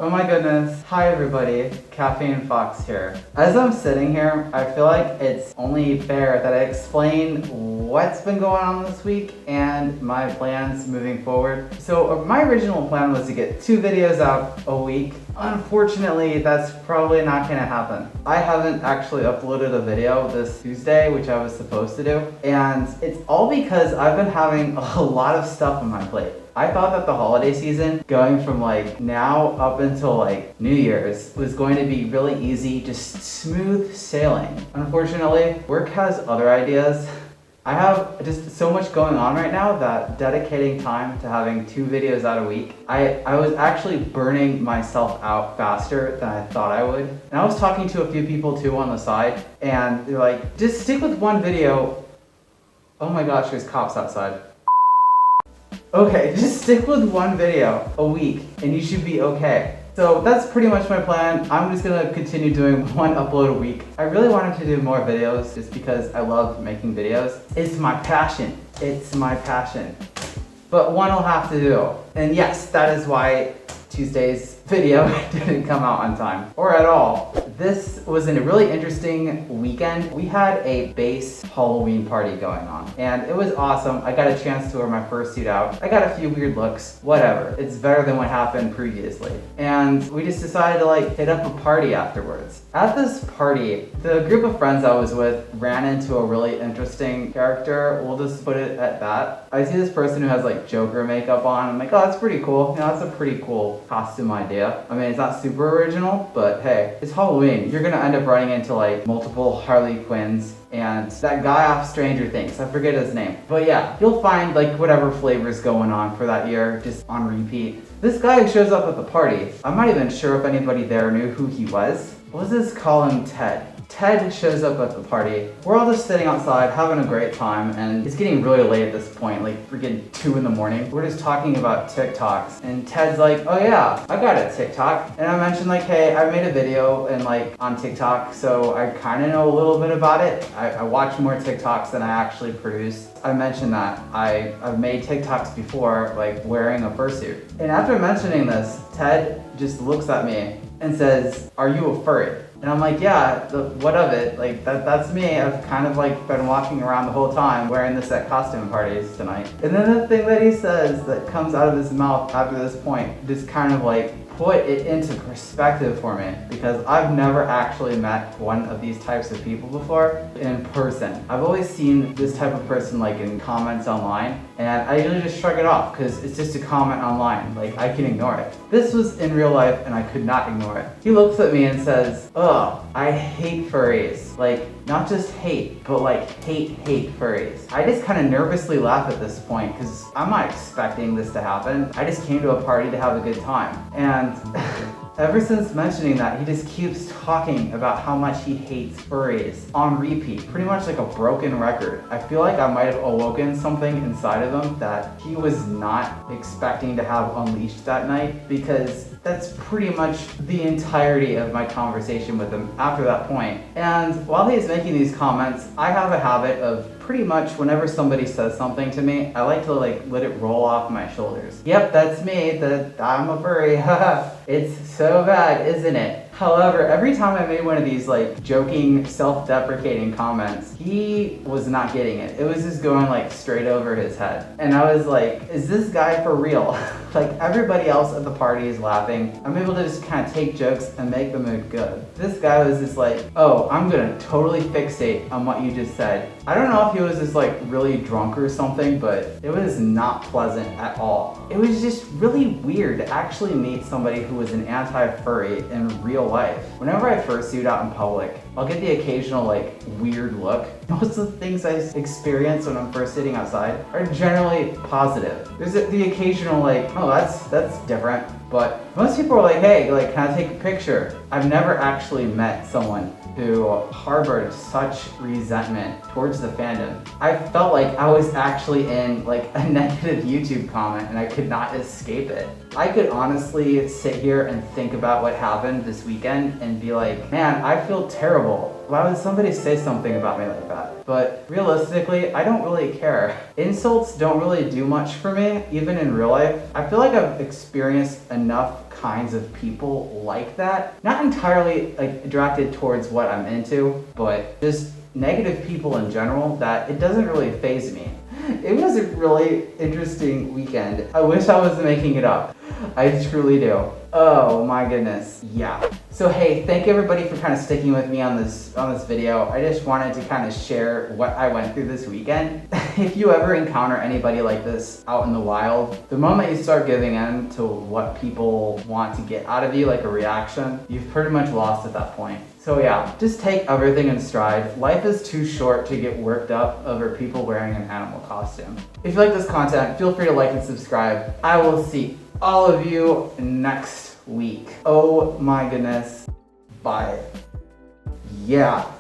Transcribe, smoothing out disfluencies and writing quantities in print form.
Oh my goodness. Hi everybody, Caffeine Fox here. As I'm sitting here, I feel like it's only fair that I explain what's been going on this week and my plans moving forward. So my original plan was to get 2 videos out a week. Unfortunately, that's probably not gonna happen. I haven't actually uploaded a video this Tuesday, which I was supposed to do. And it's all because I've been having a lot of stuff on my plate. I thought that the holiday season, going from like now up until like New Year's, was going to be really easy, just smooth sailing. Unfortunately, work has other ideas. I have just so much going on right now that dedicating time to having 2 videos out a week, I was actually burning myself out faster than I thought I would. And I was talking to a few people too on the side, and they're like, just stick with 1 video. Oh my gosh, there's cops outside. Okay, just stick with 1 video a week and you should be okay. So that's pretty much my plan. I'm just gonna continue doing 1 upload a week. I really wanted to do more videos just because I love making videos. It's my passion. It's my passion. But one will have to do. And yes, that is why Tuesday's video didn't come out on time, or at all. This was a really interesting weekend. We had a base Halloween party going on, and it was awesome. I got a chance to wear my fursuit out. I got a few weird looks, whatever. It's better than what happened previously. And we just decided to like hit up a party afterwards. At this party, the group of friends I was with ran into a really interesting character. We'll just put it at that. I see this person who has like Joker makeup on. I'm like, oh, that's pretty cool. You know, that's a pretty cool costume idea. I mean, it's not super original, but hey, it's Halloween. You're gonna end up running into like multiple Harley Quinns and that guy off Stranger Things. I forget his name. But yeah, you'll find like whatever flavor's going on for that year just on repeat. This guy shows up at the party. I'm not even sure if anybody there knew who he was. Let's just call him Ted. Ted shows up at the party. We're all just sitting outside having a great time, and it's getting really late at this point, like freaking 2 in the morning. We're just talking about TikToks, and Ted's like, oh yeah, I got a TikTok. And I mentioned like, hey, I made a video and like on TikTok, so I kind of know a little bit about it. I watch more TikToks than I actually produce. I mentioned that I've made TikToks before, like wearing a fursuit. And after mentioning this, Ted just looks at me and says, are you a furry? And I'm like, yeah, what of it? Like, that's me. I've kind of like been walking around the whole time wearing this at costume parties tonight. And then the thing that he says that comes out of his mouth after this point just kind of like put it into perspective for me, because I've never actually met one of these types of people before in person. I've always seen this type of person like in comments online, and I usually just shrug it off because it's just a comment online. Like, I can ignore it. This was in real life and I could not ignore it. He looks at me and says, oh, I hate furries. Like, not just hate, but like hate furries. I just kind of nervously laugh at this point because I'm not expecting this to happen. I just came to a party to have a good time. And ever since mentioning that, he just keeps talking about how much he hates furries on repeat, pretty much like a broken record. I feel like I might have awoken something inside of him that he was not expecting to have unleashed that night, because that's pretty much the entirety of my conversation with him after that point. And while he's making these comments, I have a habit of pretty much whenever somebody says something to me, I like to like let it roll off my shoulders. Yep, that's me, I'm a furry. It's so bad, isn't it? However, every time I made one of these like joking, self-deprecating comments, he was not getting it. It was just going like straight over his head. And I was like, is this guy for real? Like, everybody else at the party is laughing. I'm able to just kind of take jokes and make them look good. This guy was just like, oh, I'm gonna totally fixate on what you just said. I don't know if he was just like really drunk or something, but it was not pleasant at all. It was just really weird to actually meet somebody who was an anti-furry in real life. Whenever I fursuit out in public, I'll get the occasional like weird look. Most of the things I experience when I'm first sitting outside are generally positive. There's the occasional like, oh, that's different. But most people are like, hey, like, can I take a picture? I've never actually met someone who harbored such resentment towards the fandom. I felt like I was actually in like a negative YouTube comment and I could not escape it. I could honestly sit here and think about what happened this weekend and be like, man, I feel terrible. Why would somebody say something about me like that? But realistically, I don't really care. Insults don't really do much for me, even in real life. I feel like I've experienced enough kinds of people like that. Not entirely like directed towards what I'm into, but just negative people in general that it doesn't really faze me. It was a really interesting weekend. I wish I was making it up. I truly do. Oh my goodness. Yeah. So hey, thank everybody for kind of sticking with me on this video. I just wanted to kind of share what I went through this weekend. If you ever encounter anybody like this out in the wild, the moment you start giving in to what people want to get out of you, like a reaction, you've pretty much lost at that point. So yeah, just take everything in stride. Life is too short to get worked up over people wearing an animal costume. If you like this content, feel free to like and subscribe. I will see all of you next week. Oh my goodness. Bye. Yeah.